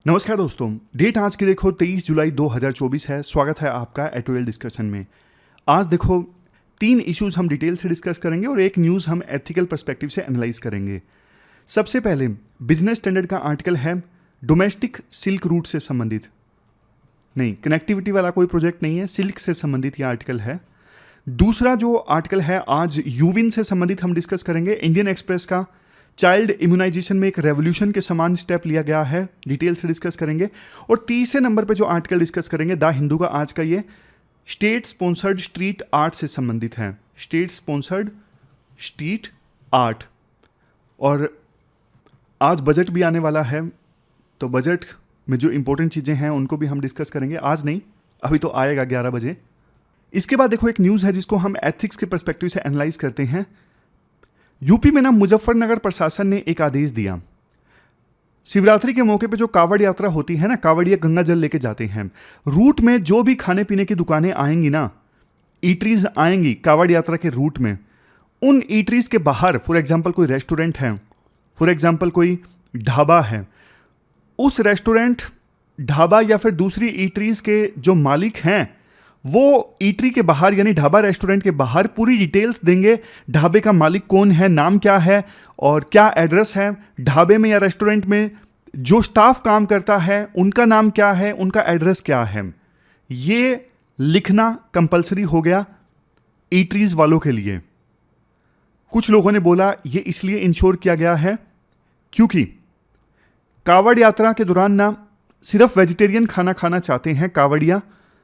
नमस्कार दोस्तों, डेट आज की देखो 23 जुलाई 2024 है। स्वागत है आपका एटोरियल डिस्कशन में। आज देखो 3 इश्यूज हम डिटेल से डिस्कस करेंगे और एक न्यूज़ हम एथिकल पर्सपेक्टिव से एनालाइज करेंगे। सबसे पहले बिजनेस स्टैंडर्ड का आर्टिकल है डोमेस्टिक सिल्क रूट से संबंधित, नहीं कनेक्टिविटी वाला कोई प्रोजेक्ट नहीं है, सिल्क से संबंधित ये आर्टिकल है। दूसरा जो आर्टिकल है आज यूविन से संबंधित हम डिस्कस करेंगे। इंडियन एक्सप्रेस का चाइल्ड इम्यूनाइजेशन में एक रेवोल्यूशन के समान स्टेप लिया गया है, डिटेल से डिस्कस करेंगे। और तीसरे नंबर पे जो आर्टिकल डिस्कस करेंगे द हिंदू का आज का, ये स्टेट स्पॉन्सर्ड स्ट्रीट आर्ट से संबंधित है। स्टेट स्पॉन्सर्ड स्ट्रीट आर्ट, और आज बजट भी आने वाला है, तो बजट में जो इंपॉर्टेंट चीज़ें हैं उनको भी हम डिस्कस करेंगे। आज नहीं, अभी तो आएगा 11 बजे। इसके बाद देखो एक न्यूज़ है जिसको हम एथिक्स के पर्सपेक्टिव से एनालाइज करते हैं। यूपी में ना मुजफ्फरनगर प्रशासन ने एक आदेश दिया, शिवरात्रि के मौके पे जो कावड़ यात्रा होती है ना, कावड़िया गंगा जल लेके जाते हैं, रूट में जो भी खाने पीने की दुकानें आएंगी ना, ईटरीज आएंगी कावड़ यात्रा के रूट में, उन ईटरीज के बाहर फॉर एग्जांपल कोई रेस्टोरेंट है, फॉर एग्जांपल कोई ढाबा है, उस रेस्टोरेंट ढाबा या फिर दूसरी ईटरीज के जो मालिक हैं वो ईटरी के बाहर यानी ढाबा रेस्टोरेंट के बाहर पूरी डिटेल्स देंगे। ढाबे का मालिक कौन है, नाम क्या है और क्या एड्रेस है, ढाबे में या रेस्टोरेंट में जो स्टाफ काम करता है उनका नाम क्या है, उनका एड्रेस क्या है। ये लिखना कंपलसरी हो गया ईटरीज वालों के लिए। कुछ लोगों ने बोला ये इसलिए इंश्योर किया गया है क्योंकि कावड़ यात्रा के दौरान ना सिर्फ वेजिटेरियन खाना खाना चाहते हैं कावड़िया,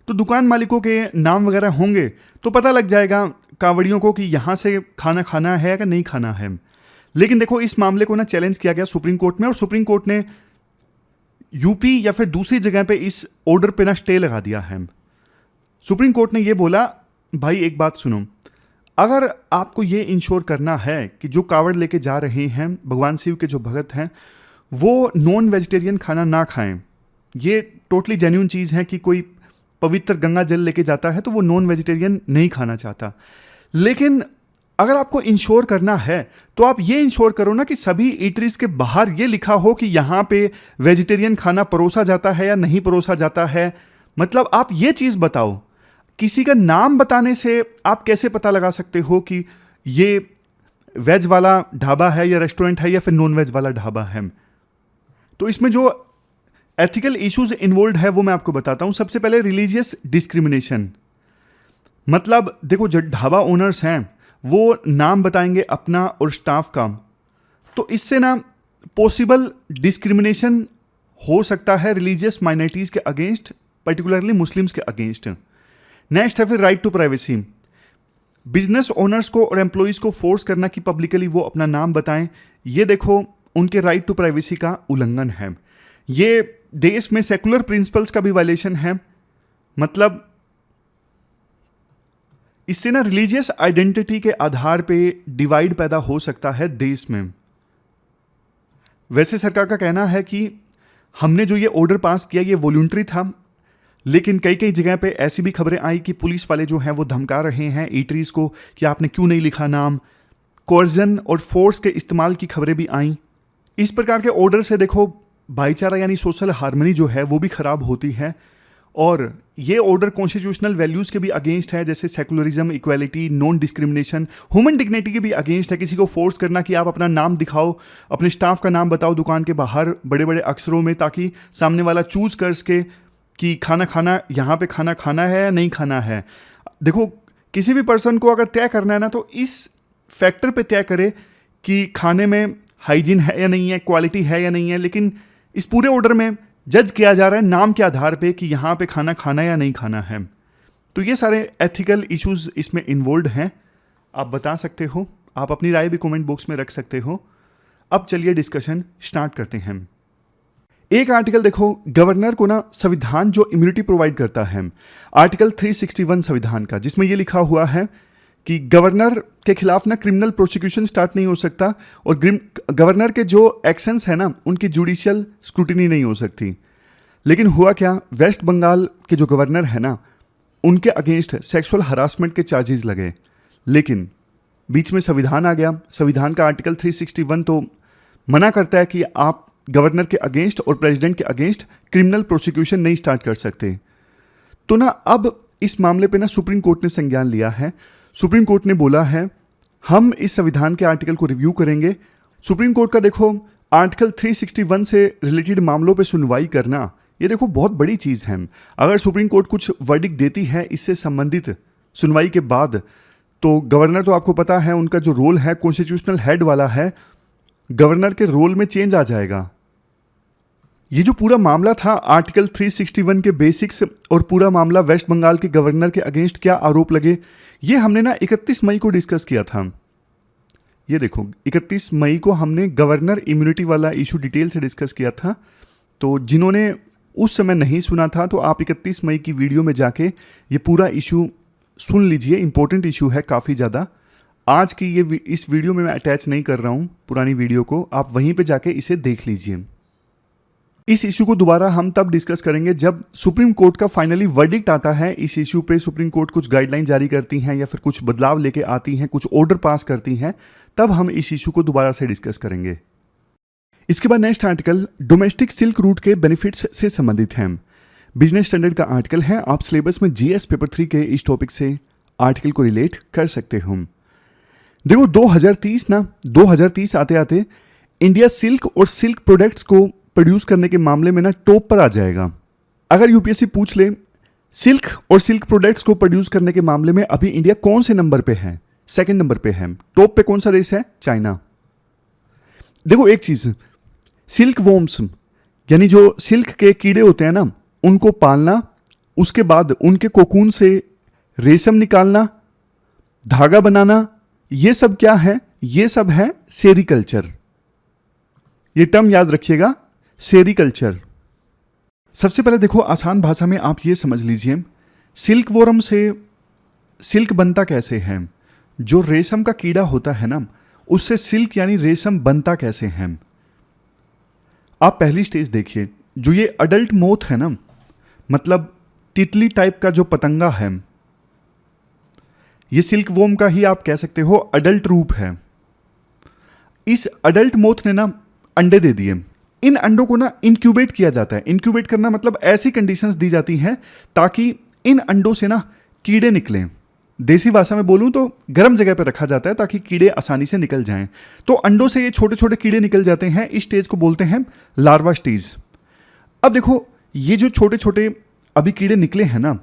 तो दुकान मालिकों के नाम वगैरह होंगे तो पता लग जाएगा कावड़ियों को कि यहाँ से खाना खाना है या नहीं खाना है। लेकिन देखो इस मामले को ना चैलेंज किया गया सुप्रीम कोर्ट में, और सुप्रीम कोर्ट ने यूपी या फिर दूसरी जगह पे इस ऑर्डर पे ना स्टे लगा दिया है। सुप्रीम कोर्ट ने ये बोला, भाई एक बात सुनो, अगर आपको ये इंश्योर करना है कि जो कावड़ लेके जा रहे हैं भगवान शिव के जो भगत हैं वो नॉन वेजिटेरियन खाना ना खाएं, ये टोटली जेन्युइन चीज़ है कि कोई पवित्र गंगा जल लेके जाता है तो वो नॉन वेजिटेरियन नहीं खाना चाहता। लेकिन अगर आपको इंश्योर करना है तो आप ये इंश्योर करो ना कि सभी ईटरीज के बाहर ये लिखा हो कि यहाँ पे वेजिटेरियन खाना परोसा जाता है या नहीं परोसा जाता है। मतलब आप ये चीज़ बताओ। किसी का नाम बताने से आप कैसे पता लगा सकते हो कि ये वेज वाला ढाबा है या रेस्टोरेंट है या फिर नॉन वेज वाला ढाबा है। तो इसमें जो एथिकल इश्यूज इन्वॉल्व है वो मैं आपको बताता हूं। सबसे पहले रिलीजियस डिस्क्रिमिनेशन, मतलब देखो जो ढाबा ओनर्स हैं वो नाम बताएंगे अपना और स्टाफ का, तो इससे ना पॉसिबल डिस्क्रिमिनेशन हो सकता है रिलीजियस माइनॉरिटीज के अगेंस्ट, पर्टिकुलरली मुस्लिम्स के अगेंस्ट। नेक्स्ट है फिर right to privacy, business owners को और एम्प्लॉयज़ को फोर्स करना कि पब्लिकली वो अपना नाम बताएं, ये देखो उनके राइट टू प्राइवेसी का उल्लंघन है। ये देश में सेकुलर प्रिंसिपल्स का भी वायलेशन है। मतलब इससे ना रिलीजियस आइडेंटिटी के आधार पे डिवाइड पैदा हो सकता है देश में। वैसे सरकार का कहना है कि हमने जो ये ऑर्डर पास किया ये वॉलंटरी था, लेकिन कई कई जगह पे ऐसी भी खबरें आई कि पुलिस वाले जो हैं वो धमका रहे हैं ईटरीज को कि आपने क्यों नहीं लिखा नाम। कोर्जन और फोर्स के इस्तेमाल की खबरें भी आई। इस प्रकार के ऑर्डर से देखो भाईचारा यानी सोशल हार्मनी जो है वो भी खराब होती है, और ये ऑर्डर कॉन्स्टिट्यूशनल वैल्यूज़ के भी अगेंस्ट है, जैसे secularism, equality, non discrimination, human dignity के भी अगेंस्ट है। किसी को फोर्स करना कि आप अपना नाम दिखाओ, अपने स्टाफ का नाम बताओ दुकान के बाहर बड़े बड़े अक्षरों में, ताकि सामने वाला चूज कर सके कि खाना यहाँ पे खाना है या नहीं खाना है। देखो किसी भी पर्सन को अगर तय करना है ना तो इस फैक्टर पे तय करे कि खाने में हाइजीन है या नहीं है, क्वालिटी है या नहीं है। लेकिन इस पूरे ऑर्डर में जज किया जा रहा है नाम के आधार पे कि यहाँ पे खाना या नहीं खाना है। तो ये सारे एथिकल इश्यूज इसमें इन्वॉल्व हैं। आप बता सकते हो, आप अपनी राय भी कमेंट बॉक्स में रख सकते हो। अब चलिए डिस्कशन स्टार्ट करते हैं। एक आर्टिकल देखो, गवर्नर को ना संविधान जो इम्यूनिटी प्रोवाइड करता है, आर्टिकल 361 संविधान का, जिसमें ये लिखा हुआ है कि गवर्नर के खिलाफ ना क्रिमिनल प्रोसिक्यूशन स्टार्ट नहीं हो सकता, और गवर्नर के जो एक्शंस है ना उनकी जुडिशियल स्क्रूटिनी नहीं हो सकती। लेकिन हुआ क्या, वेस्ट बंगाल के जो गवर्नर है ना उनके अगेंस्ट सेक्सुअल हरासमेंट के चार्जेस लगे, लेकिन बीच में संविधान आ गया। संविधान का आर्टिकल 361 तो मना करता है कि आप गवर्नर के अगेंस्ट और प्रेसिडेंट के अगेंस्ट क्रिमिनल प्रोसिक्यूशन नहीं स्टार्ट कर सकते। तो ना अब इस मामले पे ना सुप्रीम कोर्ट ने संज्ञान लिया है। सुप्रीम कोर्ट ने बोला है हम इस संविधान के आर्टिकल को रिव्यू करेंगे। सुप्रीम कोर्ट का देखो आर्टिकल 361 से रिलेटेड मामलों पे सुनवाई करना, ये देखो बहुत बड़ी चीज़ है। अगर सुप्रीम कोर्ट कुछ वर्डिक्ट देती है इससे संबंधित सुनवाई के बाद, तो गवर्नर तो आपको पता है उनका जो रोल है कॉन्स्टिट्यूशनल हेड वाला है, गवर्नर के रोल में चेंज आ जाएगा। ये जो पूरा मामला था आर्टिकल 361 के बेसिक्स और पूरा मामला वेस्ट बंगाल के गवर्नर के अगेंस्ट क्या आरोप लगे, ये हमने ना 31 मई को डिस्कस किया था। ये देखो 31 मई को हमने गवर्नर इम्यूनिटी वाला इशू डिटेल से डिस्कस किया था। तो जिन्होंने उस समय नहीं सुना था तो आप 31 मई की वीडियो में जाके ये पूरा इशू सुन लीजिए, इंपॉर्टेंट इशू है काफ़ी ज़्यादा। आज की ये इस वीडियो में मैं अटैच नहीं कर रहा हूँ पुरानी वीडियो को, आप वहीं पे जाके इसे देख लीजिए। इस इशू को दोबारा हम तब डिस्कस करेंगे जब सुप्रीम कोर्ट का फाइनली वर्डिक्ट आता है इस इशू पे। सुप्रीम कोर्ट कुछ गाइडलाइन जारी करती हैं या फिर कुछ बदलाव लेके आती हैं, कुछ ऑर्डर पास करती हैं, तब हम इस इशू को दोबारा से डिस्कस करेंगे। इसके बाद next article domestic silk route के बेनिफिट्स से संबंधित है। बिजनेस स्टैंडर्ड का आर्टिकल है, आप सिलेबस में जीएस पेपर 3 के इस टॉपिक से आर्टिकल को रिलेट कर सकते हो। देखो 2030 आते आते इंडिया सिल्क और सिल्क प्रोडक्ट्स को प्रोड्यूस करने के मामले में ना टॉप पर आ जाएगा। अगर यूपीएससी पूछ ले सिल्क और सिल्क प्रोडक्ट्स को प्रोड्यूस करने के मामले में अभी इंडिया कौन से नंबर पे है, सेकंड नंबर पे है। टॉप पे कौन सा देश है? चाइना। देखो एक चीज, सिल्क वॉर्म्स यानी जो सिल्क के कीड़े होते हैं ना, उनको पालना, उसके बाद उनके कोकून से रेशम निकालना, धागा बनाना, ये सब क्या है? ये सब है सेरीकल्चर। ये टर्म याद रखिएगा, सेरीकल्चर। सबसे पहले देखो आसान भाषा में आप ये समझ लीजिए, सिल्क वॉर्म से सिल्क बनता कैसे है। जो रेशम का कीड़ा होता है ना, उससे सिल्क यानी रेशम बनता कैसे है। आप पहली स्टेज देखिए, जो ये अडल्ट मोथ है ना, मतलब तितली टाइप का जो पतंगा है, ये सिल्क वॉर्म का ही आप कह सकते हो अडल्ट रूप है। इस अडल्ट मोथ ने ना अंडे दे दिए। इन अंडों को ना इंक्यूबेट किया जाता है। इंक्यूबेट करना मतलब ऐसी कंडीशंस दी जाती हैं ताकि इन अंडों से ना कीड़े निकलें। देसी भाषा में बोलूं तो गर्म जगह पर रखा जाता है ताकि कीड़े आसानी से निकल जाएं। तो अंडों से ये छोटे छोटे कीड़े निकल जाते हैं। इस स्टेज को बोलते हैं लार्वा स्टेज। अब देखो ये जो छोटे छोटे अभी कीड़े निकले हैं ना,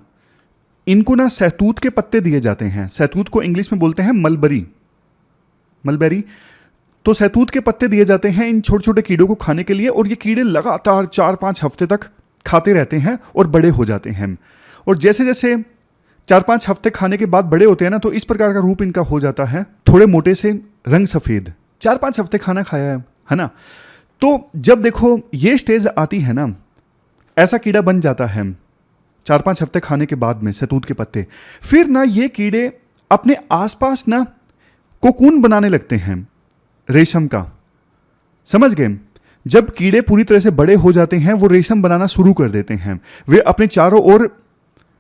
इनको ना सहतूत के पत्ते दिए जाते हैं। सहतूत को इंग्लिश में बोलते हैं मलबेरी। तो सहतूत के पत्ते दिए जाते हैं इन छोटे छोटे कीड़ों को खाने के लिए, और ये कीड़े लगातार 4-5 हफ्ते तक खाते रहते हैं और बड़े हो जाते हैं। और जैसे जैसे 4-5 हफ्ते खाने के बाद बड़े होते हैं ना, तो इस प्रकार का रूप इनका हो जाता है, थोड़े मोटे से, रंग सफ़ेद। 4-5 हफ्ते खाना खाया है ना। तो जब देखो ये स्टेज आती है ना, ऐसा कीड़ा बन जाता है 4-5 हफ्ते खाने के बाद में सहतूत के पत्ते। फिर ना ये कीड़े अपने आसपास ना कोकून बनाने लगते हैं रेशम का। समझ गए? जब कीड़े पूरी तरह से बड़े हो जाते हैं, वो रेशम बनाना शुरू कर देते हैं। वे अपने चारों ओर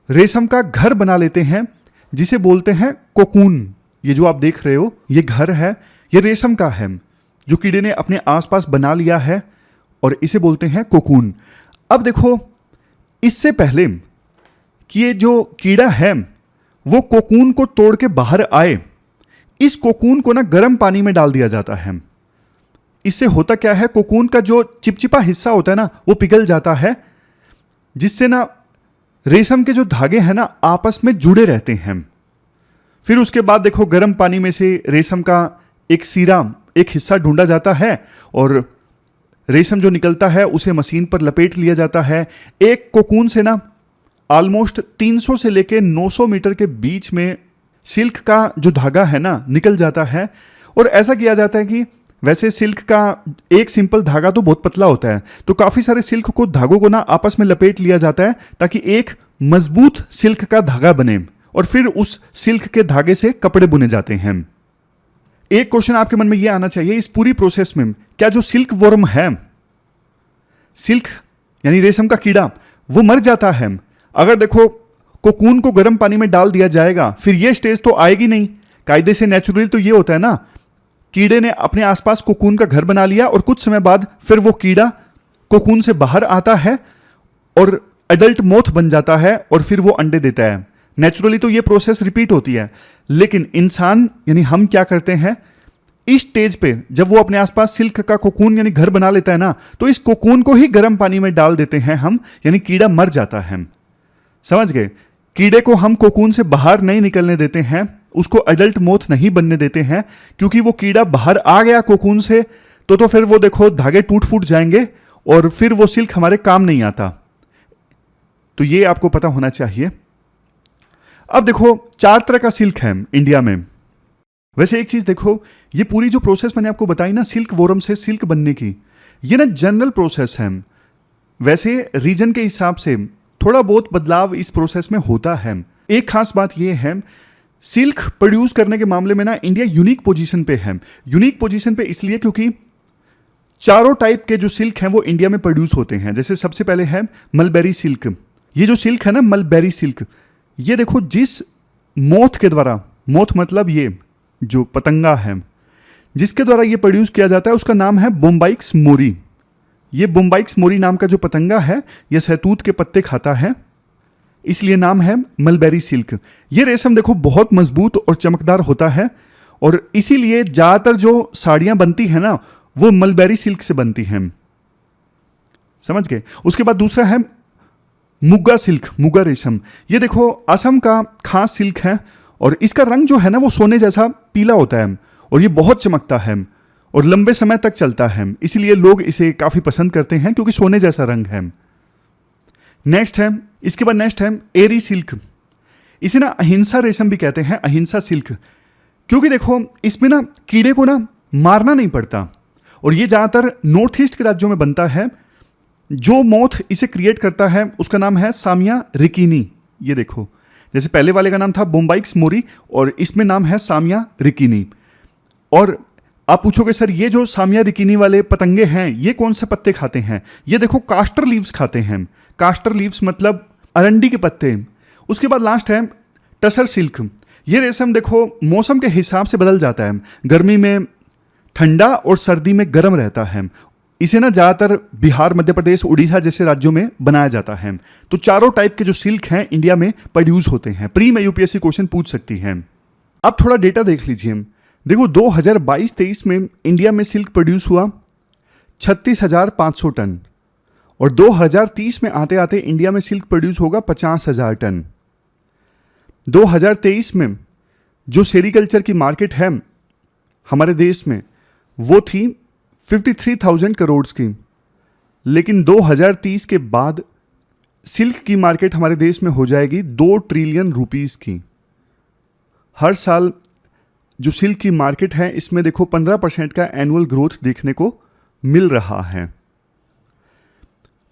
रेशम का घर बना लेते हैं, जिसे बोलते हैं कोकून। ये जो आप देख रहे हो, ये घर है, ये रेशम का है जो कीड़े ने अपने आसपास बना लिया है, और इसे बोलते हैं कोकून। अब देखो, इससे पहले कि ये जो कीड़ा है वो कोकून को तोड़ के बाहर आए, इस कोकून को ना गर्म पानी में डाल दिया जाता है। इससे होता क्या है, कोकून का जो चिपचिपा हिस्सा होता है ना, वो पिघल जाता है, जिससे ना रेशम के जो धागे हैं ना आपस में जुड़े रहते हैं। फिर उसके बाद देखो गर्म पानी में से रेशम का एक हिस्सा ढूंढा जाता है, और रेशम जो निकलता है उसे मशीन पर लपेट लिया जाता है। एक कोकून से ना ऑलमोस्ट 300 से लेके 900 मीटर के बीच में सिल्क का जो धागा है ना निकल जाता है। और ऐसा किया जाता है कि वैसे सिल्क का एक सिंपल धागा तो बहुत पतला होता है, तो काफ़ी सारे सिल्क को धागों को ना आपस में लपेट लिया जाता है ताकि एक मजबूत सिल्क का धागा बने, और फिर उस सिल्क के धागे से कपड़े बुने जाते हैं। एक क्वेश्चन आपके मन में यह आना चाहिए, इस पूरी प्रोसेस में क्या जो सिल्क वर्म है, सिल्क यानी रेशम का कीड़ा, वो मर जाता है? अगर देखो कोकून को गर्म पानी में डाल दिया जाएगा, फिर ये स्टेज तो आएगी नहीं। कायदे से नेचुरली तो ये होता है ना, कीड़े ने अपने आसपास कोकून का घर बना लिया और कुछ समय बाद फिर वो कीड़ा कोकून से बाहर आता है और एडल्ट मोथ बन जाता है और फिर वो अंडे देता है। नेचुरली तो ये प्रोसेस रिपीट होती है, लेकिन इंसान यानी हम क्या करते हैं, इस स्टेज पे जब वो अपने आसपास सिल्क का कोकून यानी घर बना लेता है ना, तो इस कोकून को ही गर्म पानी में डाल देते हैं हम, यानी कीड़ा मर जाता है। समझ गए? कीड़े को हम कोकून से बाहर नहीं निकलने देते हैं, उसको एडल्ट मोथ नहीं बनने देते हैं, क्योंकि वो कीड़ा बाहर आ गया कोकून से तो फिर वो देखो धागे टूट फूट जाएंगे और फिर वो सिल्क हमारे काम नहीं आता। तो ये आपको पता होना चाहिए। अब देखो 4 तरह का सिल्क है इंडिया में। वैसे एक चीज देखो, ये पूरी जो प्रोसेस मैंने आपको बताई ना सिल्क वोरम से सिल्क बनने की, ये ना जनरल प्रोसेस है। वैसे रीजन के हिसाब से थोड़ा बहुत बदलाव इस प्रोसेस में होता है। एक खास बात यह है, सिल्क प्रोड्यूस करने के मामले में ना इंडिया यूनिक पोजीशन पे है। यूनिक पोजीशन पे इसलिए क्योंकि चारों टाइप के जो सिल्क हैं वो इंडिया में प्रोड्यूस होते हैं। जैसे सबसे पहले है मलबेरी सिल्क। ये जो सिल्क है ना मलबेरी सिल्क, ये देखो जिस मोथ के द्वारा, मोथ मतलब ये जो पतंगा है जिसके द्वारा ये प्रोड्यूस किया जाता है, उसका नाम है बोम्बाइक्स मोरी। ये बोम्बाइक्स मोरी नाम का जो पतंगा है ये सहतूत के पत्ते खाता है, इसलिए नाम है मलबेरी सिल्क। ये रेशम देखो बहुत मजबूत और चमकदार होता है और इसीलिए ज्यादातर जो साड़ियां बनती है ना वो मलबेरी सिल्क से बनती हैं। समझ गए? उसके बाद दूसरा है मुगा सिल्क, मुगा रेशम। ये देखो असम का खास सिल्क है और इसका रंग जो है ना वो सोने जैसा पीला होता है और ये बहुत चमकता है और लंबे समय तक चलता है, इसीलिए लोग इसे काफी पसंद करते हैं क्योंकि सोने जैसा रंग है। नेक्स्ट है, इसके बाद नेक्स्ट है एरी सिल्क। इसे ना अहिंसा रेशम भी कहते हैं, अहिंसा सिल्क, क्योंकि देखो इसमें ना कीड़े को ना मारना नहीं पड़ता और ये ज्यादातर नॉर्थ ईस्ट के राज्यों में बनता है। जो मोथ इसे क्रिएट करता है उसका नाम है सामिया रिकिनी। ये देखो जैसे पहले वाले का नाम था बोम्बाइक्स मोरी और इसमें नाम है सामिया रिकिनी। और आप पूछोगे सर ये जो सामिया रिकिनी वाले पतंगे हैं ये कौन से पत्ते खाते हैं? ये देखो कास्टर लीव्स खाते हैं। कास्टर लीव्स मतलब अरंडी के पत्ते। उसके बाद लास्ट है टसर सिल्क। ये रेशम देखो मौसम के हिसाब से बदल जाता है, गर्मी में ठंडा और सर्दी में गर्म रहता है। इसे ना ज़्यादातर बिहार, मध्य प्रदेश, उड़ीसा जैसे राज्यों में बनाया जाता है। तो चारों टाइप के जो सिल्क हैं इंडिया में प्रोड्यूस होते हैं। प्री में यूपीएससी क्वेश्चन पूछ सकती है। अब थोड़ा डेटा देख लीजिए। देखो 2022-23 में इंडिया में सिल्क प्रोड्यूस हुआ 36,500 टन और 2030 में आते आते इंडिया में सिल्क प्रोड्यूस होगा 50,000 टन। 2023 में जो सेरीकल्चर की मार्केट है हमारे देश में वो थी 53,000 करोड़ की, लेकिन 2030 के बाद सिल्क की मार्केट हमारे देश में हो जाएगी 2 ट्रिलियन रुपीस की। हर साल जो सिल्क की मार्केट है इसमें देखो 15% का एनुअल ग्रोथ देखने को मिल रहा है।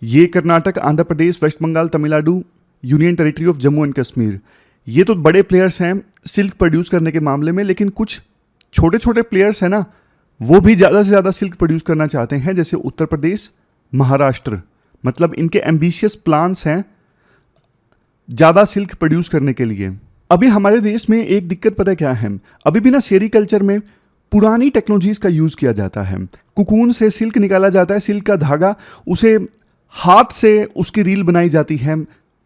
ये Karnataka, Andhra Pradesh, West Bengal, Tamil Nadu, union territory of Jammu and Kashmir, ये तो बड़े प्लेयर्स हैं सिल्क प्रोड्यूस करने के मामले में, लेकिन कुछ छोटे छोटे प्लेयर्स हैं ना वो भी ज़्यादा से ज़्यादा सिल्क प्रोड्यूस करना चाहते हैं, जैसे उत्तर प्रदेश, महाराष्ट्र। मतलब इनके एम्बिशियस प्लान्स हैं ज़्यादा सिल्क प्रोड्यूस करने के लिए। अभी हमारे देश में एक दिक्कत पता है क्या है, अभी भी ना सेरीकल्चर में पुरानी टेक्नोलॉजीज का यूज़ किया जाता है। कुकून से सिल्क निकाला जाता है, सिल्क का धागा, उसे हाथ से उसकी रील बनाई जाती है,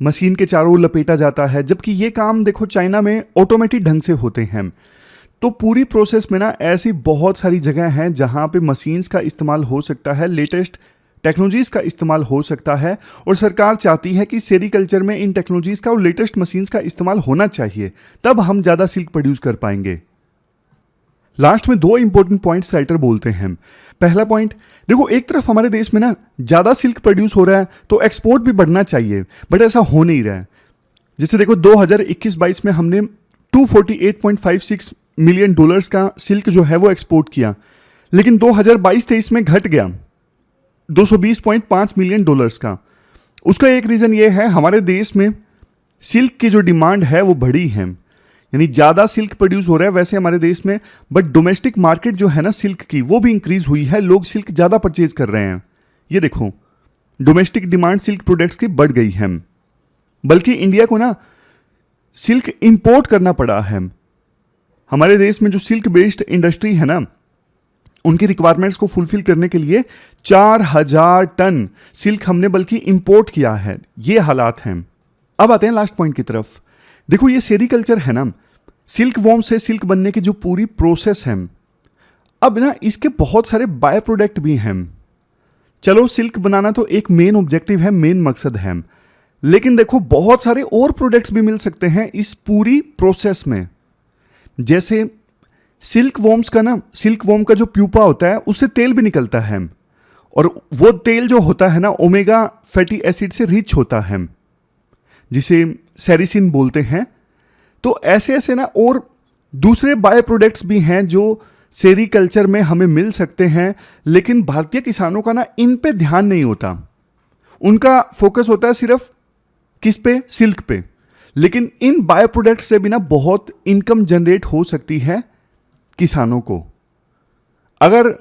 मशीन के चारों ओर लपेटा जाता है, जबकि ये काम देखो चाइना में ऑटोमेटिक ढंग से होते हैं। तो पूरी प्रोसेस में ना ऐसी बहुत सारी जगह हैं जहाँ पे मशीन्स का इस्तेमाल हो सकता है, लेटेस्ट टेक्नोलॉजीज़ का इस्तेमाल हो सकता है और सरकार चाहती है कि सेरीकल्चर में इन टेक्नोलॉजीज़ का और लेटेस्ट मशीन्स का इस्तेमाल होना चाहिए, तब हम ज़्यादा सिल्क प्रोड्यूस कर पाएंगे। लास्ट में 2 इंपॉर्टेंट पॉइंट्स राइटर बोलते हैं। पहला पॉइंट देखो, एक तरफ हमारे देश में ना ज़्यादा सिल्क प्रोड्यूस हो रहा है तो एक्सपोर्ट भी बढ़ना चाहिए, बट ऐसा हो नहीं रहा है। जैसे देखो 2021-22 में हमने $248.56 मिलियन का सिल्क जो है वो एक्सपोर्ट किया, लेकिन 2022-23 में घट गया $220.5 मिलियन का। उसका एक रीज़न ये है हमारे देश में सिल्क की जो डिमांड है वो बढ़ी है, यानी ज़्यादा सिल्क प्रोड्यूस हो रहा है वैसे हमारे देश में, बट डोमेस्टिक मार्केट जो है ना सिल्क की वो भी इंक्रीज हुई है, लोग सिल्क ज़्यादा परचेज कर रहे हैं। ये देखो डोमेस्टिक डिमांड सिल्क प्रोडक्ट्स की बढ़ गई है, बल्कि इंडिया को ना सिल्क इंपोर्ट करना पड़ा है। हमारे देश में जो सिल्क बेस्ड इंडस्ट्री है ना उनकी रिक्वायरमेंट्स को फुलफिल करने के लिए 4000 टन सिल्क हमने बल्कि इंपोर्ट किया है। ये हालात हैं। अब आते हैं लास्ट पॉइंट की तरफ। देखो ये सेरीकल्चर है ना, सिल्क वॉर्म से सिल्क बनने की जो पूरी प्रोसेस है, अब ना इसके बहुत सारे बाय प्रोडक्ट भी हैं। चलो सिल्क बनाना तो एक मेन ऑब्जेक्टिव है, मेन मकसद है, लेकिन देखो बहुत सारे और प्रोडक्ट्स भी मिल सकते हैं इस पूरी प्रोसेस में। जैसे सिल्क वॉर्म का जो प्यूपा होता है उससे तेल भी निकलता है, और वो तेल जो होता है ना ओमेगा फैटी एसिड से रिच होता है, जिसे सेरिसिन बोलते हैं। तो ऐसे ऐसे ना और दूसरे बाय प्रोडक्ट्स भी हैं जो सेरीकल्चर में हमें मिल सकते हैं, लेकिन भारतीय किसानों का ना इन पे ध्यान नहीं होता। उनका फोकस होता है सिर्फ किस पे, सिल्क पे। लेकिन इन बाय प्रोडक्ट्स से भी ना बहुत इनकम जनरेट हो सकती है किसानों को, अगर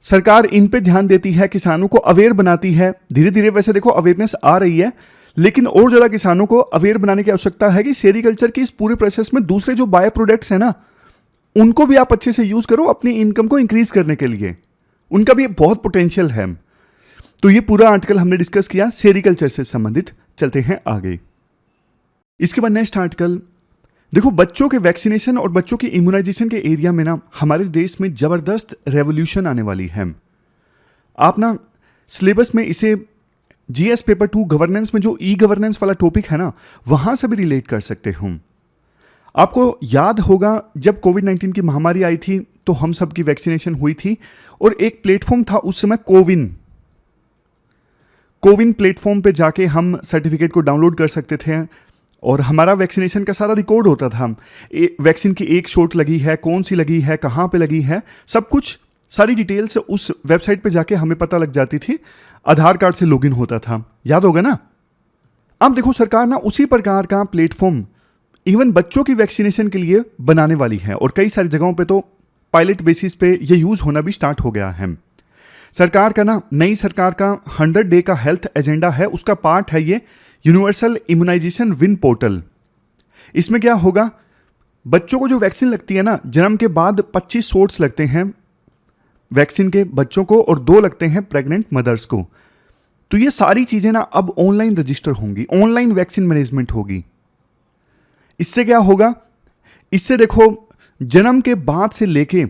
सरकार इन पे ध्यान देती है, किसानों को अवेयर बनाती है। धीरे धीरे वैसे देखो अवेयरनेस आ रही है, लेकिन और ज़्यादा किसानों को अवेयर बनाने की आवश्यकता है कि सेरीकल्चर की इस पूरे प्रोसेस में दूसरे जो बाय प्रोडक्ट्स हैं ना, उनको भी आप अच्छे से यूज करो अपनी इनकम को इंक्रीज करने के लिए। उनका भी बहुत पोटेंशियल है। तो ये पूरा आर्टिकल हमने डिस्कस किया सेरीकल्चर से संबंधित। चलते हैं आगे। इसके बाद नेक्स्ट आर्टिकल देखो, बच्चों के वैक्सीनेशन और बच्चों की इम्यूनाइजेशन के एरिया में ना हमारे देश में जबरदस्त रेवोल्यूशन आने वाली है। आप ना सिलेबस में इसे जीएस पेपर 2 गवर्नेंस में जो ई गवर्नेंस वाला टॉपिक है ना, वहां से भी रिलेट कर सकते हो। आपको याद होगा जब कोविड-19 की महामारी आई थी तो हम सब की वैक्सीनेशन हुई थी, और एक प्लेटफॉर्म था उस समय कोविन प्लेटफॉर्म पे जाके हम सर्टिफिकेट को डाउनलोड कर सकते थे, और हमारा वैक्सीनेशन का सारा रिकॉर्ड होता था। वैक्सीन की एक शॉट लगी है, कौन सी लगी है, कहाँ पे लगी है, सब कुछ सारी डिटेल्स उस वेबसाइट पे जाके हमें पता लग जाती थी। आधार कार्ड से लॉगिन होता था, याद होगा ना। अब देखो सरकार ना उसी प्रकार का प्लेटफॉर्म इवन बच्चों की वैक्सीनेशन के लिए बनाने वाली है, और कई सारी जगहों पे तो पायलट बेसिस पे ये यूज होना भी स्टार्ट हो गया है। नई सरकार का 100 डे का हेल्थ एजेंडा है, उसका पार्ट है ये यूनिवर्सल इम्यूनाइजेशन विन पोर्टल। इसमें क्या होगा, बच्चों को जो वैक्सीन लगती है ना, जन्म के बाद 25 शॉट्स लगते हैं वैक्सीन के बच्चों को, और 2 लगते हैं प्रेग्नेंट मदर्स को। तो ये सारी चीजें ना अब ऑनलाइन रजिस्टर होंगी, ऑनलाइन वैक्सीन मैनेजमेंट होगी। इससे क्या होगा, इससे देखो जन्म के बाद से लेके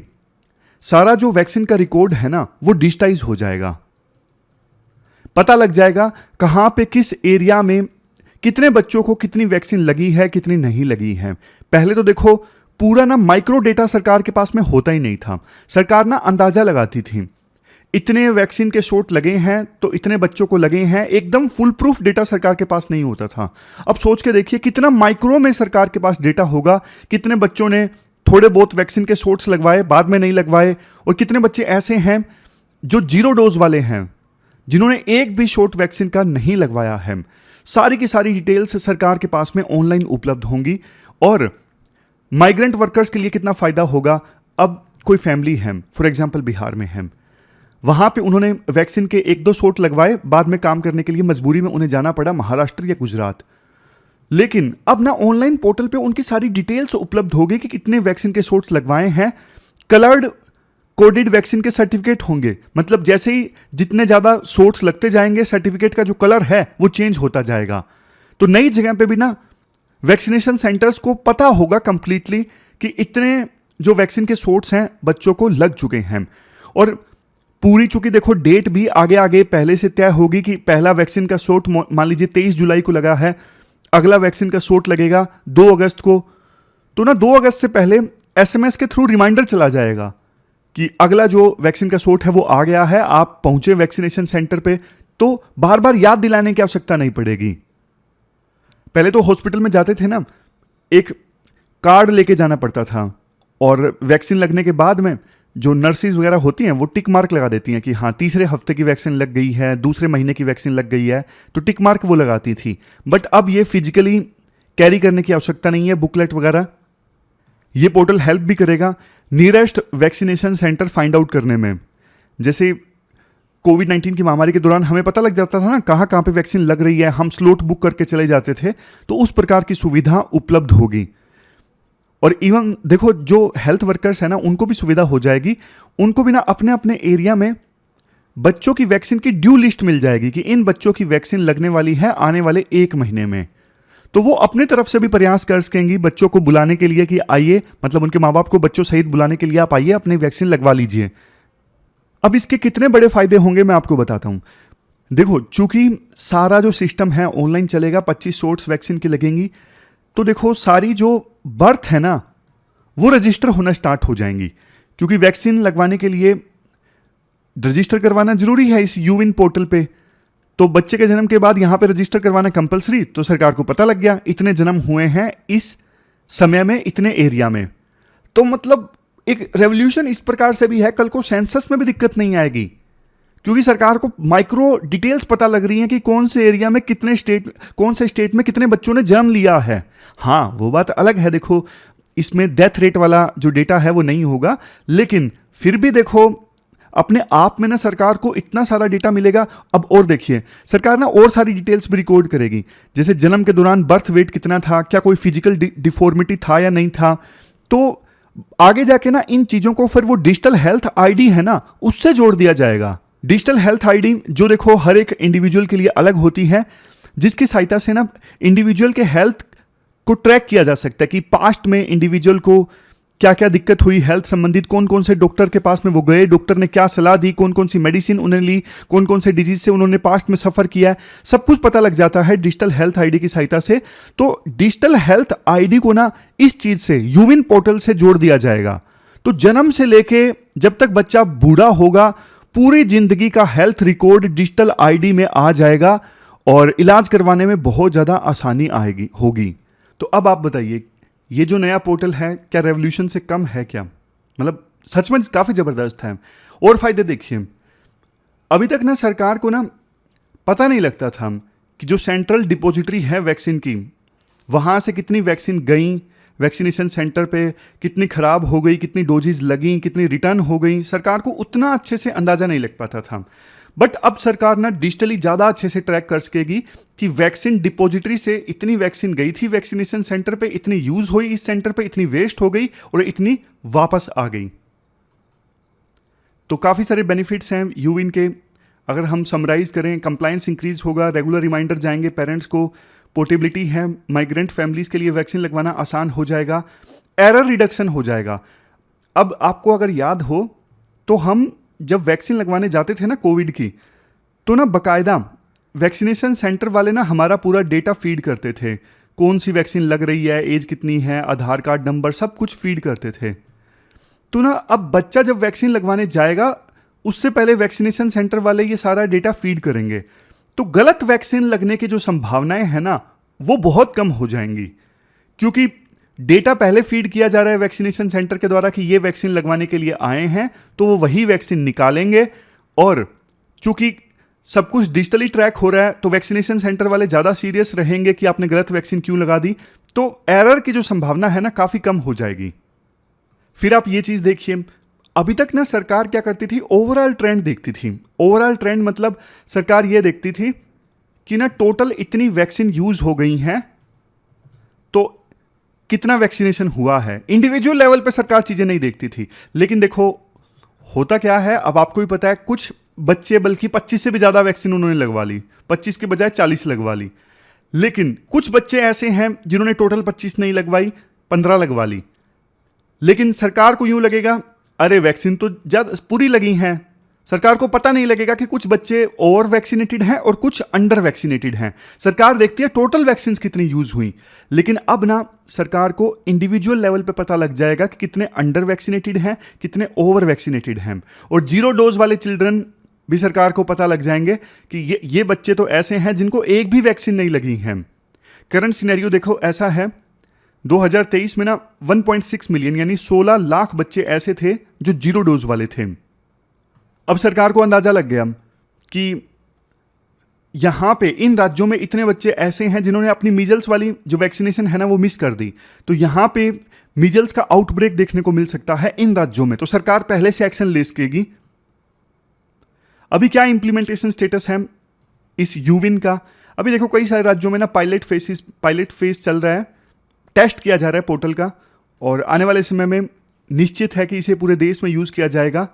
सारा जो वैक्सीन का रिकॉर्ड है ना वो डिजिटाइज हो जाएगा। पता लग जाएगा कहां पे किस एरिया में कितने बच्चों को कितनी वैक्सीन लगी है, कितनी नहीं लगी है। पहले तो देखो पूरा ना माइक्रो डेटा सरकार के पास में होता ही नहीं था। सरकार ना अंदाजा लगाती थी, इतने वैक्सीन के शॉट लगे हैं तो इतने बच्चों को लगे हैं। एकदम फुल प्रूफ डेटा सरकार के पास नहीं होता था। अब सोच के देखिए कितना माइक्रो में सरकार के पास डेटा होगा, कितने बच्चों ने थोड़े बहुत वैक्सीन के शॉट्स लगवाए, बाद में नहीं लगवाए, और कितने बच्चे ऐसे हैं जो 0 डोज वाले हैं, जिन्होंने एक भी शॉट वैक्सीन का नहीं लगवाया है। सारी की सारी डिटेल्स सरकार के पास में ऑनलाइन उपलब्ध होंगी। और माइग्रेंट वर्कर्स के लिए कितना फायदा होगा। अब कोई फैमिली है, फॉर एग्जांपल बिहार में है, वहां पे उन्होंने वैक्सीन के 1-2 शॉट लगवाए, बाद में काम करने के लिए मजबूरी में उन्हें जाना पड़ा महाराष्ट्र या गुजरात। लेकिन अब ना ऑनलाइन पोर्टल पे उनकी सारी डिटेल्स उपलब्ध होगी कि कितने वैक्सीन के शॉट्स लगवाए हैं। कलर्ड कोडेड वैक्सीन के सर्टिफिकेट होंगे, मतलब जैसे ही जितने ज्यादा शॉट्स लगते जाएंगे सर्टिफिकेट का जो कलर है वो चेंज होता जाएगा। तो नई जगह पे भी ना वैक्सीनेशन सेंटर्स को पता होगा कंप्लीटली कि इतने जो वैक्सीन के शॉट्स हैं बच्चों को लग चुके हैं। और पूरी चूंकि देखो डेट भी आगे आगे पहले से तय होगी कि पहला वैक्सीन का शॉट मान लीजिए 23 जुलाई को लगा है, अगला वैक्सीन का शॉट लगेगा 2 अगस्त को। तो ना 2 अगस्त से पहले एसएमएस के थ्रू रिमाइंडर चला जाएगा कि अगला जो वैक्सीन का शॉट है वो आ गया है, आप पहुंचे वैक्सीनेशन सेंटर पे। तो बार बार याद दिलाने की आवश्यकता नहीं पड़ेगी। पहले तो हॉस्पिटल में जाते थे ना, एक कार्ड लेके जाना पड़ता था, और वैक्सीन लगने के बाद में जो नर्सिस वगैरह होती हैं वो टिक मार्क लगा देती हैं कि हाँ 3रे हफ्ते की वैक्सीन लग गई है, 2रे महीने की वैक्सीन लग गई है, तो टिक मार्क वो लगाती थी। बट अब ये फिजिकली कैरी करने की आवश्यकता नहीं है, बुकलेट वगैरह। ये पोर्टल हेल्प भी करेगा nearest vaccination centre find out करने में। जैसे कोविड-19 की महामारी के दौरान हमें पता लग जाता था ना कहाँ कहाँ पे वैक्सीन लग रही है, हम स्लॉट बुक करके चले जाते थे, तो उस प्रकार की सुविधा उपलब्ध होगी। और इवन देखो जो हेल्थ वर्कर्स है ना, उनको भी सुविधा हो जाएगी, उनको भी ना अपने अपने एरिया में बच्चों की वैक्सीन की ड्यू लिस्ट मिल जाएगी कि इन बच्चों की वैक्सीन लगने वाली है आने वाले 1 महीने में। तो वो अपने तरफ से भी प्रयास कर सकेंगी बच्चों को बुलाने के लिए कि आइए, मतलब उनके माँ बाप को बच्चों सहित बुलाने के लिए आप आइए, अपनी वैक्सीन लगवा लीजिए। अब इसके कितने बड़े फायदे होंगे मैं आपको बताता हूं। देखो, चूंकि सारा जो सिस्टम है ऑनलाइन चलेगा, 25 शॉट्स वैक्सीन की लगेंगी, तो देखो सारी जो बर्थ है ना वो रजिस्टर होना स्टार्ट हो जाएंगी, क्योंकि वैक्सीन लगवाने के लिए रजिस्टर करवाना जरूरी है इस यूविन पोर्टल पे। तो बच्चे के जन्म के बाद यहां पे रजिस्टर करवाना कंपलसरी, तो सरकार को पता लग गया इतने जन्म हुए हैं इस समय में इतने एरिया में। तो मतलब एक रेवोल्यूशन इस प्रकार से भी है, कल को सेंसस में भी दिक्कत नहीं आएगी, क्योंकि सरकार को माइक्रो डिटेल्स पता लग रही हैं कि कौन से एरिया में कितने स्टेट, कौन से स्टेट में कितने बच्चों ने जन्म लिया है। हाँ, वो बात अलग है, देखो इसमें डेथ रेट वाला जो डेटा है वो नहीं होगा, लेकिन फिर भी देखो अपने आप में ना सरकार को इतना सारा डेटा मिलेगा। अब और देखिए, सरकार ना और सारी डिटेल्स भी रिकॉर्ड करेगी, जैसे जन्म के दौरान बर्थ वेट कितना था, क्या कोई फिजिकल डिफॉर्मिटी था या नहीं था। तो आगे जाके ना इन चीजों को फिर वो डिजिटल हेल्थ आईडी है ना उससे जोड़ दिया जाएगा। डिजिटल हेल्थ आईडी जो देखो हर एक इंडिविजुअल के लिए अलग होती है, जिसकी सहायता से ना इंडिविजुअल के हेल्थ को ट्रैक किया जा सकता है कि पास्ट में इंडिविजुअल को क्या क्या दिक्कत हुई हेल्थ संबंधित, कौन कौन से डॉक्टर के पास में वो गए, डॉक्टर ने क्या सलाह दी, कौन कौन सी मेडिसिन उन्हें ली, कौन कौन से डिजीज से उन्होंने पास्ट में सफर किया है, सब कुछ पता लग जाता है डिजिटल हेल्थ आईडी की सहायता से। तो डिजिटल हेल्थ आईडी को ना इस चीज से यूविन पोर्टल से जोड़ दिया जाएगा। तो जन्म से लेके जब तक बच्चा बूढ़ा होगा, पूरी जिंदगी का हेल्थ रिकॉर्ड डिजिटल आईडी में आ जाएगा और इलाज करवाने में बहुत ज्यादा आसानी आएगी होगी। तो अब आप बताइए, ये जो नया पोर्टल है क्या रेवोल्यूशन से कम है क्या? मतलब सच में काफी जबरदस्त है। और फायदे देखिए, अभी तक ना सरकार को ना पता नहीं लगता था कि जो सेंट्रल डिपॉजिटरी है वैक्सीन की, वहां से कितनी वैक्सीन गई वैक्सीनेशन सेंटर पे, कितनी खराब हो गई, कितनी डोजेज लगी, कितनी रिटर्न हो गई, सरकार को उतना अच्छे से अंदाजा नहीं लग पाता था। बट अब सरकार ना डिजिटली ज़्यादा अच्छे से ट्रैक कर सकेगी कि वैक्सीन डिपॉजिटरी से इतनी वैक्सीन गई थी वैक्सीनेशन सेंटर पे, इतनी यूज हुई इस सेंटर पे, इतनी वेस्ट हो गई और इतनी वापस आ गई। तो काफ़ी सारे बेनिफिट्स हैं यूविन के। अगर हम समराइज करें, कंप्लायंस इंक्रीज होगा, रेगुलर रिमाइंडर जाएंगे पेरेंट्स को, पोर्टेबिलिटी है, माइग्रेंट फैमिलीज के लिए वैक्सीन लगवाना आसान हो जाएगा, एरर रिडक्शन हो जाएगा। अब आपको अगर याद हो तो हम जब वैक्सीन लगवाने जाते थे ना कोविड की, तो ना बकायदा वैक्सीनेशन सेंटर वाले ना हमारा पूरा डेटा फीड करते थे, कौन सी वैक्सीन लग रही है, एज कितनी है, आधार कार्ड नंबर, सब कुछ फीड करते थे। तो ना अब बच्चा जब वैक्सीन लगवाने जाएगा उससे पहले वैक्सीनेशन सेंटर वाले ये सारा डेटा फीड करेंगे, तो गलत वैक्सीन लगने की जो संभावनाएं हैं ना वो बहुत कम हो जाएंगी, क्योंकि डेटा पहले फीड किया जा रहा है वैक्सीनेशन सेंटर के द्वारा कि ये वैक्सीन लगवाने के लिए आए हैं, तो वो वही वैक्सीन निकालेंगे। और चूंकि सब कुछ डिजिटली ट्रैक हो रहा है तो वैक्सीनेशन सेंटर वाले ज़्यादा सीरियस रहेंगे कि आपने गलत वैक्सीन क्यों लगा दी, तो एरर की जो संभावना है ना काफ़ी कम हो जाएगी। फिर आप ये चीज़ देखिए, अभी तक ना सरकार क्या करती थी, ओवरऑल ट्रेंड देखती थी। ओवरऑल ट्रेंड मतलब सरकार ये देखती थी कि ना टोटल इतनी वैक्सीन यूज हो गई हैं तो कितना वैक्सीनेशन हुआ है। इंडिविजुअल लेवल पे सरकार चीजें नहीं देखती थी। लेकिन देखो होता क्या है, अब आपको भी पता है, कुछ बच्चे बल्कि 25 से भी ज्यादा वैक्सीन उन्होंने लगवा ली, 25 के बजाय 40 लगवा ली। लेकिन कुछ बच्चे ऐसे हैं जिन्होंने टोटल 25 नहीं लगवाई, 15 लगवा ली। लेकिन सरकार को यूं लगेगा अरे वैक्सीन तो ज्यादा पूरी लगी हैं। सरकार को पता नहीं लगेगा कि कुछ बच्चे ओवर वैक्सीनेटेड हैं और कुछ अंडर वैक्सीनेटेड हैं। सरकार देखती है टोटल वैक्सीन कितनी यूज हुई। लेकिन अब ना सरकार को इंडिविजुअल लेवल पे पता लग जाएगा कि कितने अंडर वैक्सीनेटेड हैं, कितने ओवर वैक्सीनेटेड हैं। और 0 डोज वाले चिल्ड्रन भी सरकार को पता लग जाएंगे कि ये बच्चे तो ऐसे हैं जिनको एक भी वैक्सीन नहीं लगी है। करंट सिनेरियो देखो ऐसा है, 2023 में ना 1.6 मिलियन यानी 16 लाख बच्चे ऐसे थे जो 0 डोज वाले थे। अब सरकार को अंदाजा लग गया कि यहां पे इन राज्यों में इतने बच्चे ऐसे हैं जिन्होंने अपनी मीजल्स वाली जो वैक्सीनेशन है ना वो मिस कर दी, तो यहां पे मीजल्स का आउटब्रेक देखने को मिल सकता है इन राज्यों में। तो सरकार पहले से एक्शन ले सकेगी। अभी क्या इंप्लीमेंटेशन स्टेटस है इस यूविन का? अभी देखो कई सारे राज्यों में ना पायलट फेज चल रहा है, टेस्ट किया जा रहा है पोर्टल का, और आने वाले समय में निश्चित है कि इसे पूरे देश में यूज़ किया जाएगा।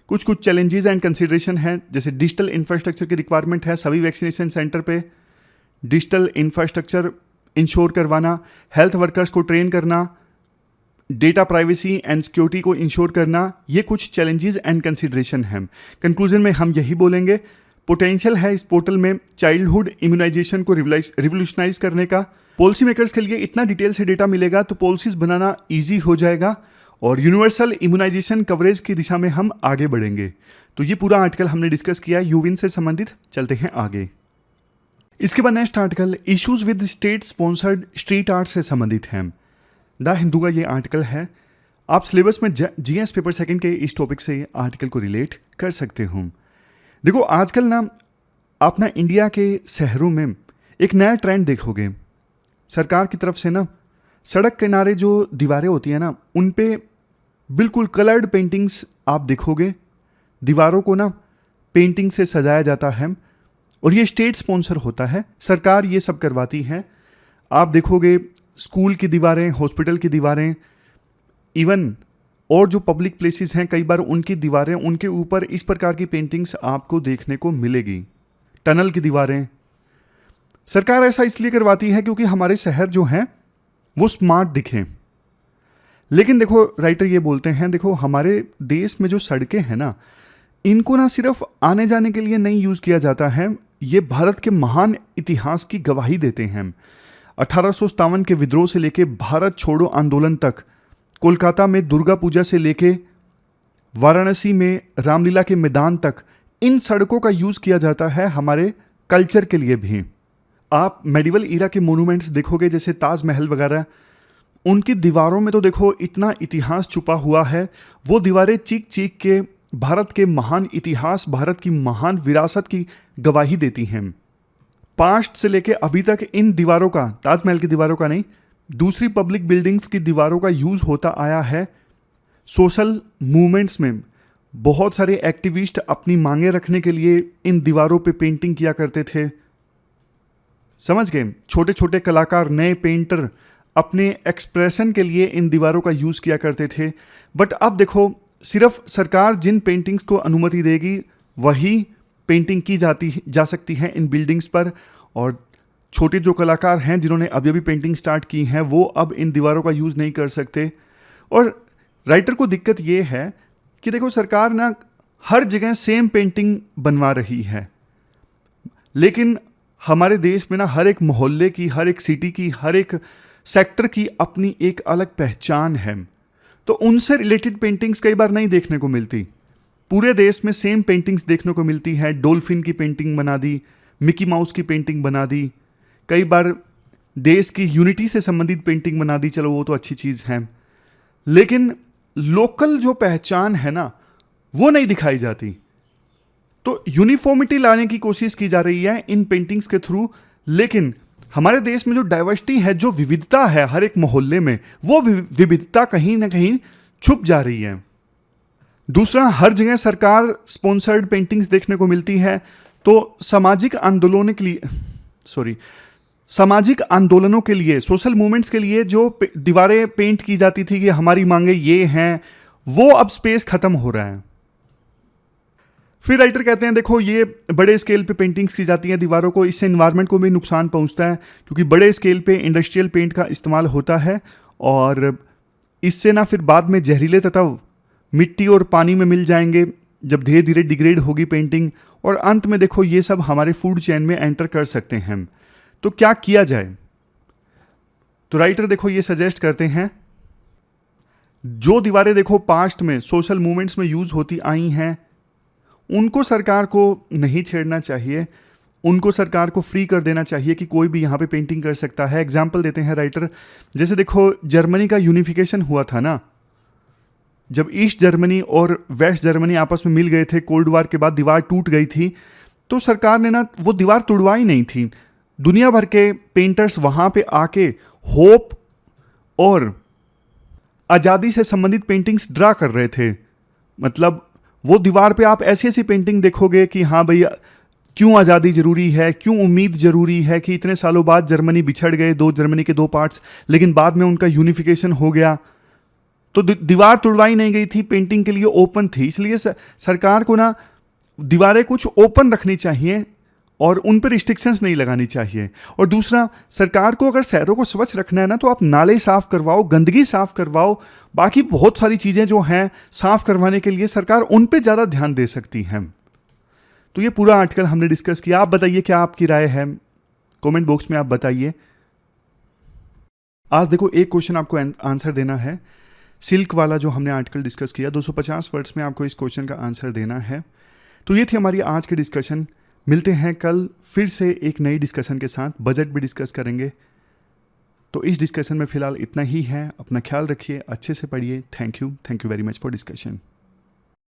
कुछ कुछ चैलेंजेस एंड कंसिडरेशन हैं, जैसे डिजिटल इंफ्रास्ट्रक्चर की रिक्वायरमेंट है सभी वैक्सीनेशन सेंटर पे, डिजिटल इंफ्रास्ट्रक्चर इंश्योर करवाना, हेल्थ वर्कर्स को ट्रेन करना, डेटा प्राइवेसी एंड सिक्योरिटी को इंश्योर करना, ये कुछ चैलेंजेस एंड कंसिडरेशन हैं। कंक्लूजन में हम यही बोलेंगे, पोटेंशियल है इस पोर्टल में चाइल्डहुड इम्यूनाइजेशन को रिवोल्यूशनाइज करने का। पॉलिसी मेकर्स के लिए इतना डिटेल से डेटा मिलेगा तो पॉलिसीज बनाना ईजी हो जाएगा और यूनिवर्सल इम्यूनाइजेशन कवरेज की दिशा में हम आगे बढ़ेंगे। तो ये पूरा आर्टिकल हमने डिस्कस किया यूविन से संबंधित। चलते हैं आगे। इसके बाद next article issues with state sponsored street art से संबंधित है। द हिंदू का ये आर्टिकल है। आप सिलेबस में जीएस पेपर सेकंड के इस टॉपिक से आर्टिकल को रिलेट कर सकते हो। देखो आजकल ना आप ना इंडिया के शहरों में एक नया ट्रेंड देखोगे। सरकार की तरफ से ना सड़क किनारे जो दीवारें होती हैं ना उन पे बिल्कुल कलर्ड पेंटिंग्स आप देखोगे। दीवारों को ना पेंटिंग से सजाया जाता है और ये स्टेट स्पॉन्सर होता है, सरकार ये सब करवाती है। आप देखोगे स्कूल की दीवारें, हॉस्पिटल की दीवारें, इवन और जो पब्लिक प्लेसेस हैं कई बार उनकी दीवारें, उनके ऊपर इस प्रकार की पेंटिंग्स आपको देखने को मिलेगी। टनल की दीवारें, सरकार ऐसा इसलिए करवाती है क्योंकि हमारे शहर जो हैं वो स्मार्ट दिखें। लेकिन देखो राइटर ये बोलते हैं, देखो हमारे देश में जो सड़कें हैं ना इनको ना सिर्फ आने जाने के लिए नहीं यूज़ किया जाता है, ये भारत के महान इतिहास की गवाही देते हैं। 1857 के विद्रोह से लेके भारत छोड़ो आंदोलन तक, कोलकाता में दुर्गा पूजा से लेके वाराणसी में रामलीला के मैदान तक इन सड़कों का यूज़ किया जाता है हमारे कल्चर के लिए भी। आप मेडिवल ईरा के मोनूमेंट्स देखोगे जैसे ताजमहल वगैरह, उनकी दीवारों में तो देखो इतना इतिहास छुपा हुआ है। वो दीवारें चीख चीख के भारत के महान इतिहास, भारत की महान विरासत की गवाही देती हैं। पास्ट से लेके अभी तक इन दीवारों का, ताजमहल की दीवारों का नहीं, दूसरी पब्लिक बिल्डिंग्स की दीवारों का यूज़ होता आया है। सोशल मूवमेंट्स में बहुत सारे एक्टिविस्ट अपनी मांगें रखने के लिए इन दीवारों पे पेंटिंग किया करते थे। समझ गए? छोटे छोटे कलाकार, नए पेंटर अपने एक्सप्रेशन के लिए इन दीवारों का यूज़ किया करते थे। बट अब देखो सिर्फ सरकार जिन पेंटिंग्स को अनुमति देगी वही पेंटिंग की जा सकती है इन बिल्डिंग्स पर, और छोटे जो कलाकार हैं जिन्होंने अभी अभी पेंटिंग स्टार्ट की हैं वो अब इन दीवारों का यूज़ नहीं कर सकते। और राइटर को दिक्कत ये है कि देखो सरकार ना हर जगह सेम पेंटिंग बनवा रही है, लेकिन हमारे देश में ना हर एक मोहल्ले की, हर एक सिटी की, हर एक सेक्टर की अपनी एक अलग पहचान है। तो उनसे रिलेटेड पेंटिंग्स कई बार नहीं देखने को मिलती। पूरे देश में सेम पेंटिंग्स देखने को मिलती है। डॉल्फिन की पेंटिंग बना दी, मिकी माउस की पेंटिंग बना दी, कई बार देश की यूनिटी से संबंधित पेंटिंग बना दी, चलो वो तो अच्छी चीज़ है। लेकिन लोकल जो पहचान है ना वो नहीं दिखाई जाती। तो यूनिफॉर्मिटी लाने की कोशिश की जा रही है इन पेंटिंग्स के थ्रू, लेकिन हमारे देश में जो डाइवर्सिटी है, जो विविधता है हर एक मोहल्ले में, वो विविधता कहीं ना कहीं छुप जा रही है। दूसरा, हर जगह सरकार स्पॉन्सर्ड पेंटिंग्स देखने को मिलती है। तो सामाजिक आंदोलनों के लिए, सोशल मूवमेंट्स के लिए जो दीवारें पेंट की जाती थी कि हमारी मांगे ये हैं, वो अब स्पेस खत्म हो रहा है। फिर राइटर कहते हैं देखो ये बड़े स्केल पे पेंटिंग्स की जाती हैं दीवारों को, इससे इन्वायरमेंट को भी नुकसान पहुंचता है क्योंकि बड़े स्केल पे इंडस्ट्रियल पेंट का इस्तेमाल होता है और इससे ना फिर बाद में जहरीले तत्व मिट्टी और पानी में मिल जाएंगे जब धीरे धीरे डिग्रेड होगी पेंटिंग, और अंत में देखो ये सब हमारे फूड चेन में एंटर कर सकते हैं। तो क्या किया जाए? तो राइटर देखो ये सजेस्ट करते हैं, जो दीवारें देखो पास्ट में सोशल मूवमेंट्स में यूज होती आई हैं उनको सरकार को नहीं छेड़ना चाहिए, उनको सरकार को फ्री कर देना चाहिए कि कोई भी यहाँ पे पेंटिंग कर सकता है। एग्जाम्पल देते हैं राइटर, जैसे देखो जर्मनी का यूनिफिकेशन हुआ था ना, जब ईस्ट जर्मनी और वेस्ट जर्मनी आपस में मिल गए थे, कोल्ड वार के बाद दीवार टूट गई थी, तो सरकार ने ना वो दीवार तोड़वाई नहीं थी। दुनिया भर के पेंटर्स वहाँ पे आके होप और आज़ादी से संबंधित पेंटिंग्स ड्रा कर रहे थे। मतलब वो दीवार पे आप ऐसी ऐसी पेंटिंग देखोगे कि हाँ भैया क्यों आज़ादी ज़रूरी है, क्यों उम्मीद ज़रूरी है, कि इतने सालों बाद जर्मनी बिछड़ गए, जर्मनी के दो पार्ट्स, लेकिन बाद में उनका यूनिफिकेशन हो गया। तो दीवार तुड़वाई नहीं गई थी, पेंटिंग के लिए ओपन थी, इसलिए सरकार को ना दीवारें कुछ ओपन रखनी चाहिए और उन पर रिस्ट्रिक्शंस नहीं लगानी चाहिए। और दूसरा, सरकार को अगर शहरों को स्वच्छ रखना है ना, तो आप नाले साफ करवाओ, गंदगी साफ करवाओ, बाकी बहुत सारी चीज़ें जो हैं साफ करवाने के लिए सरकार उन पे ज़्यादा ध्यान दे सकती हैं। तो ये पूरा आर्टिकल हमने डिस्कस किया। आप बताइए क्या आपकी राय है, कमेंट बॉक्स में आप बताइए। आज देखो एक क्वेश्चन आपको आंसर देना है, सिल्क वाला जो हमने आर्टिकल डिस्कस किया, 250 वर्ड्स में आपको इस क्वेश्चन का आंसर देना है। तो ये थी हमारी आज की डिस्कशन। मिलते हैं कल फिर से एक नई डिस्कशन के साथ, बजट भी डिस्कस करेंगे। तो इस डिस्कशन में फ़िलहाल इतना ही है। अपना ख्याल रखिए, अच्छे से पढ़िए। Thank you very much for discussion.